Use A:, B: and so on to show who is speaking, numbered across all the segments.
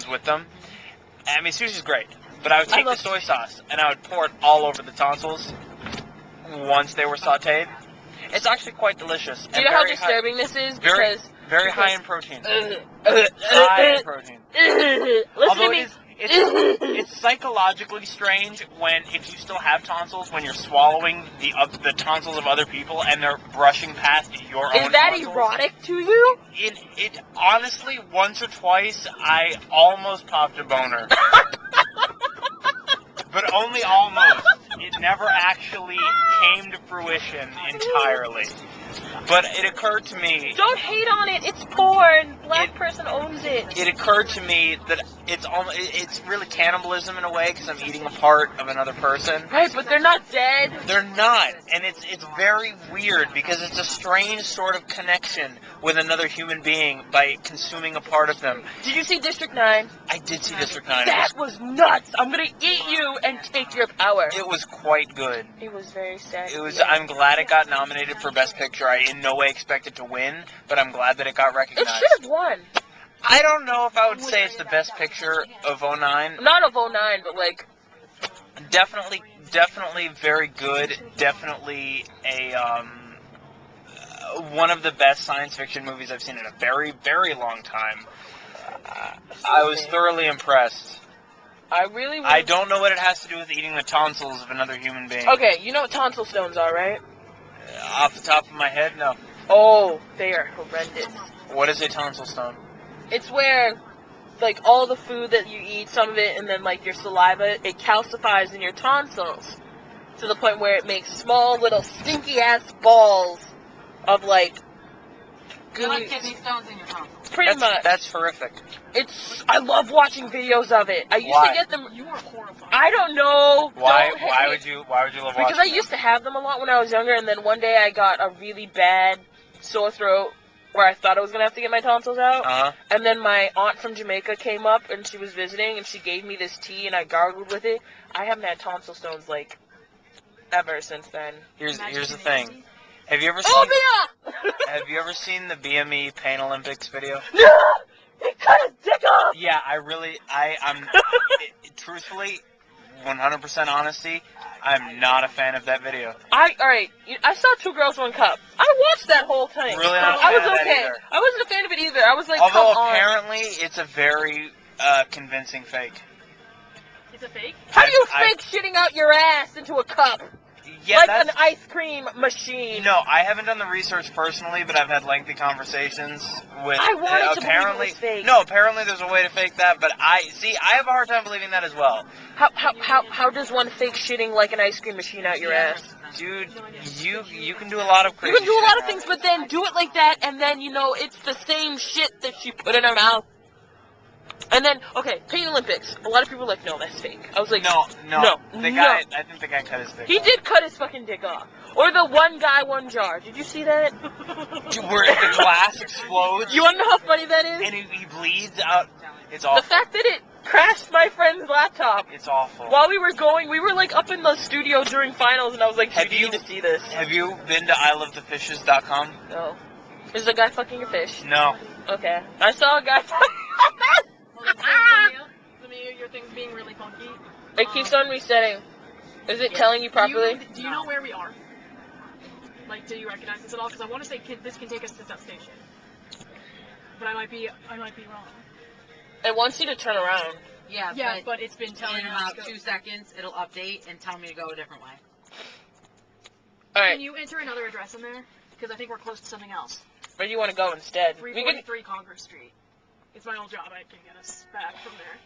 A: goes with them. I mean, sushi's great, but I would take the soy sauce and I would pour it all over the tonsils once they were sautéed. It's actually quite delicious.
B: Do you know how disturbing this is?
A: Very high in protein. High in protein. Although it's psychologically strange when, if you still have tonsils, when you're swallowing the tonsils of other people and they're brushing past your own tonsils.
B: Is that erotic to you?
A: It honestly, once or twice, I almost popped a boner. But only almost. It never actually came to fruition entirely. But it occurred to me...
B: Don't hate on it. It's porn. Black person owns it.
A: It occurred to me that it's really cannibalism in a way, because I'm eating a part of another person.
B: Right, but they're not dead.
A: They're not. And it's very weird, because it's a strange sort of connection with another human being by consuming a part of them.
B: Did you see District 9?
A: I did see District 9.
B: That was nuts. I'm going to eat you and take your power.
A: It was quite good.
B: It was very sad.
A: I'm glad it got nominated for Best Picture. I in no way expected to win, but I'm glad that it got recognized.
B: It should have won.
A: I don't know if I would say it's the Best Picture of 09.
B: Not of 09, but like...
A: Definitely very good. Definitely one of the best science fiction movies I've seen in a very, very long time. I was thoroughly impressed. I don't know what it has to do with eating the tonsils of another human being.
B: Okay, you know what tonsil stones are, right?
A: Off the top of my head, no.
B: Oh, they are horrendous.
A: What is a tonsil stone?
B: It's where, like, all the food that you eat, some of it, and then, like, your saliva, it calcifies in your tonsils to the point where it makes small, little, stinky-ass balls of, like,
C: you like kidney stones in your tonsils.
B: Pretty much.
A: That's horrific.
B: I love watching videos of it. I used to get them.
C: You are horrified.
B: I don't know.
A: Why would you love watching them?
B: Because I used to have them a lot when I was younger, and then one day I got a really bad sore throat where I thought I was going to have to get my tonsils out.
A: Uh-huh.
B: And then my aunt from Jamaica came up, and she was visiting, and she gave me this tea, and I gargled with it. I haven't had tonsil stones, like, ever since then.
A: Here's the thing. Have you ever seen the BME Pain Olympics video?
B: No! He cut his dick off!
A: Yeah, I'm truthfully, 100% honesty, I'm not a fan of that video.
B: Alright, I saw Two Girls, One Cup. I watched that whole thing.
A: Really not a fan of that either.
B: I wasn't a fan of it either. I was like,
A: although
B: come
A: apparently it's a very convincing fake.
C: It's a fake?
B: How do you fake shitting out your ass into a cup?
A: Yeah,
B: like an ice cream machine.
A: No, I haven't done the research personally, but I've had lengthy conversations with...
B: I wanted to believe it was fake.
A: No, apparently there's a way to fake that, but I have a hard time believing that as well.
B: How does one fake shitting like an ice cream machine out your ass?
A: Dude, you can do a lot of crazy shit.
B: You can do a lot of things, but then do it like that, and then, you know, it's the same shit that she put in her mouth. And then, okay, Pain Olympics. A lot of people are like, no, that's fake. I was like, no.
A: I think the guy cut his dick off.
B: He did cut his fucking dick off. Or the one guy, one jar. Did you see that?
A: Where the glass explodes.
B: You want to know how funny that is?
A: And he bleeds out. It's awful.
B: The fact that it crashed my friend's laptop.
A: It's awful.
B: While we were going, we were like up in the studio during finals, and I was like, dude, you need to see this.
A: Have you been to ilovethefishes.com?
B: No. Is the guy fucking a fish?
A: No.
B: Okay. I saw a guy fucking a fish!
C: Your thing's being really funky.
B: It keeps on resetting. Is it telling you properly?
C: Do you know where we are? Like, do you recognize this at all? Because I want to say this can take us to that station. But I might be wrong.
B: It wants you to turn around.
C: Yeah, but it's been telling
D: in
C: me
D: about 2 seconds, it'll update and tell me to go a different way.
B: Alright.
C: Can you enter another address in there? Because I think we're close to something else.
B: Where do you want to go instead?
C: 343 Congress Street. It's my old job. I can get us back from there.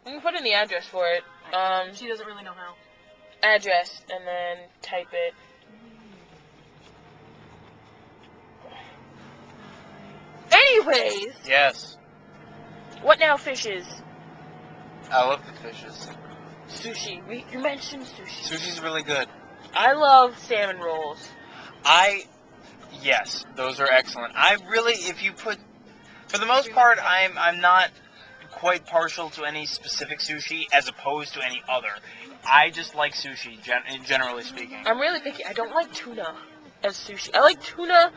B: We can put in the address for it.
C: She doesn't really know how.
B: Address, and then type it. Anyways!
A: Yes.
B: What now, fishes?
A: I love the fishes.
B: Sushi. You mentioned sushi.
A: Sushi's really good.
B: I love salmon rolls.
A: Yes, those are excellent. For the most part, I'm not quite partial to any specific sushi as opposed to any other. I just like sushi, generally speaking.
B: I'm really picky. I don't like tuna as sushi. I like tuna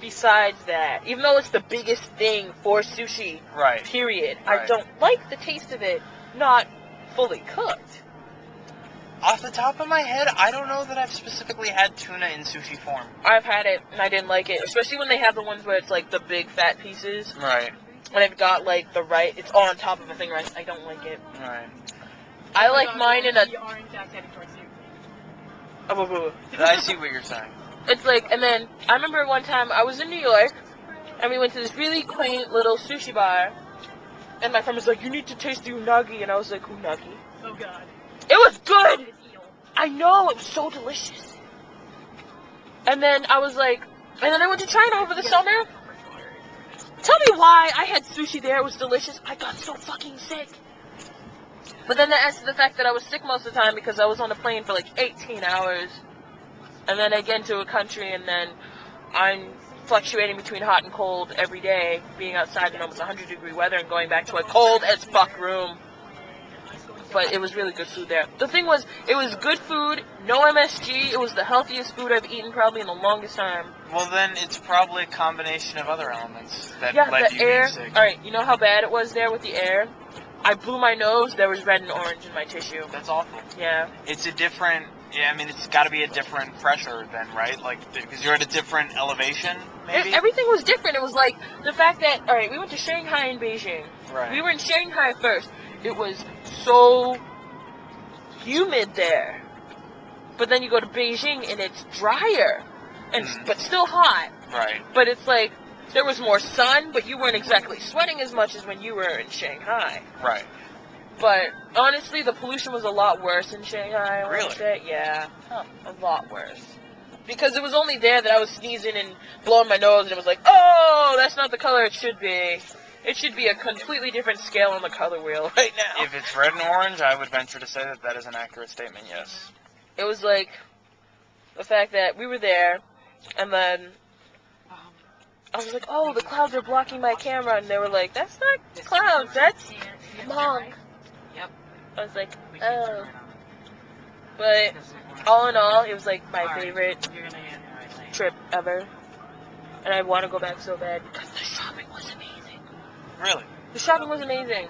B: besides that, even though it's the biggest thing for sushi,
A: Right.
B: period, I
A: Right.
B: don't like the taste of it not fully cooked.
A: Off the top of my head, I don't know that I've specifically had tuna in sushi form.
B: I've had it, and I didn't like it, especially when they have the ones where it's like the big fat pieces,
A: Right.
B: and it's got like the rice, it's all on top of a thing rice. I don't like it.
A: Right.
B: I like mine in a...
C: The orange that's heading towards you.
A: I see what you're saying.
B: It's like, and then, I remember one time I was in New York, and we went to this really quaint little sushi bar, and my friend was like, you need to taste the unagi, and I was like, unagi?
C: Oh god.
B: It was good!
C: It's eel.
B: I know, it was so delicious. And then I was like, and then I went to China over the summer. Tell me why I had sushi there, it was delicious. I got so fucking sick. But then that adds to the fact that I was sick most of the time because I was on a plane for like 18 hours. And then I get into a country and then I'm fluctuating between hot and cold every day, being outside in almost 100-degree weather and going back to a cold as fuck room. But it was really good food there. The thing was, it was good food, no MSG, it was the healthiest food I've eaten probably in the longest time.
A: Well, then it's probably a combination of other elements that
B: Yeah,
A: led
B: the
A: to you
B: air.
A: being sick.
B: Alright, you know how bad it was there with the air? I blew my nose, there was red and orange in my tissue.
A: That's awful.
B: Yeah.
A: It's a different, yeah, I mean, it's got to be a different pressure then, right? Like, because you're at a different elevation, maybe?
B: Everything was different. It was like the fact that, alright, we went to Shanghai and Beijing.
A: Right.
B: We were in Shanghai first. It was so humid there. But then you go to Beijing and it's drier, and but still hot.
A: Right.
B: But it's like, there was more sun, but you weren't exactly sweating as much as when you were in Shanghai.
A: Right.
B: But honestly, the pollution was a lot worse in Shanghai. I wanna
A: Really?
B: say. Yeah, a lot worse. Because it was only there that I was sneezing and blowing my nose, and it was like, oh, that's not the color it should be. It should be a completely different scale on the color wheel right now.
A: If it's red and orange, I would venture to say that that is an accurate statement, yes.
B: It was like the fact that we were there, and then I was like, oh, the clouds are blocking my camera, and they were like, that's not clouds, that's smog.
D: Yep.
B: I was like, oh. But all in all, it was like my favorite
D: You're gonna get it right later.
B: trip ever, and I want to go back so bad because the shopping was amazing.
A: Really?
B: The shopping was amazing.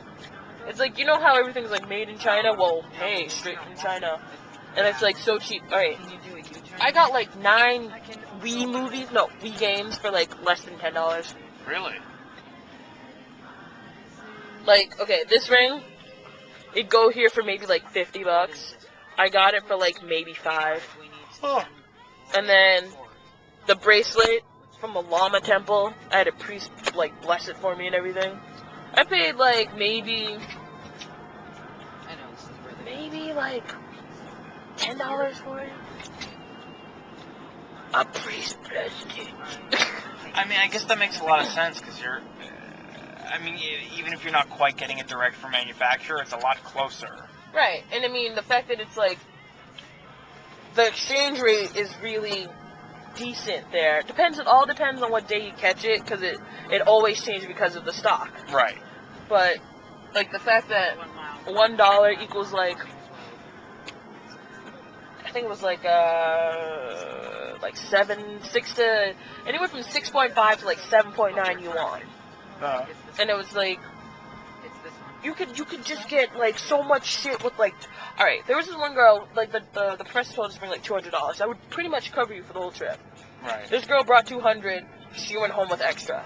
B: It's like, you know how everything's like made in China? Well, hey, straight from China. And it's like so cheap. Alright,
D: Can you do a U-turn?
B: I got like 9 Wii games for like less than $10.
A: Really?
B: Like, okay, this ring, it'd go here for maybe like $50. I got it for like maybe 5.
A: Oh.
B: And then the bracelet from the Llama Temple, I had a priest like bless it for me and everything. I paid like maybe
D: I know this is where the
B: like $10 for it. A priest blessed it.
A: I mean, I guess that makes a lot of sense, because you're... I mean, even if you're not quite getting it direct from manufacturer, it's a lot closer.
B: Right, and I mean, the fact that it's like, the exchange rate is really decent there. It all depends on what day you catch it, because it always changes because of the stock.
A: Right.
B: But, like, the fact that
D: 1 mile.
B: $1 equals like, I think it was like anywhere from 6.5 to like 7.9 yuan. And it was like,
D: It's this one.
B: you could just get like so much shit with like, alright, there was this one girl, like the press told us to bring like $200. That would pretty much cover you for the whole trip.
A: Right.
B: This girl brought 200, she went home with extra.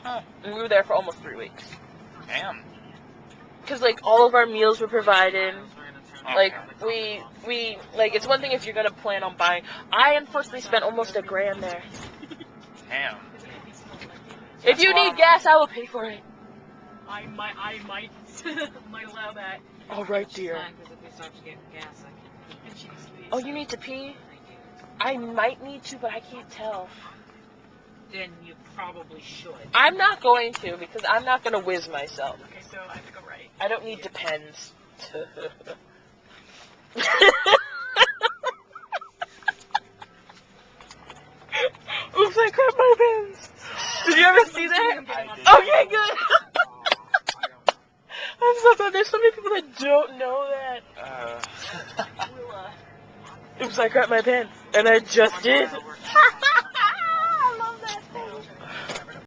A: Huh.
B: And we were there for almost 3 weeks.
A: Damn.
B: Because like all of our meals were provided.
A: Okay.
B: Like, we, like, it's one thing if you're gonna plan on buying. I unfortunately spent almost $1,000 there.
A: Damn.
B: If you need gas, I will pay for it.
C: I might might allow that.
B: Alright, dear.
D: Because if we start getting gas, I can.
C: And cheese, please.
B: Oh, you need to pee?
D: I do.
B: I might need to, but I can't tell.
D: Then you probably should.
B: I'm not going to, because I'm not gonna whiz myself.
C: Okay, so I have to go right.
B: I don't need Depends. Oops, I grabbed my pens. Did you ever see that?
A: I did.
B: Okay, good. I'm so sorry. There's so many people that don't know that. Oops, I grabbed my pens, and I just did.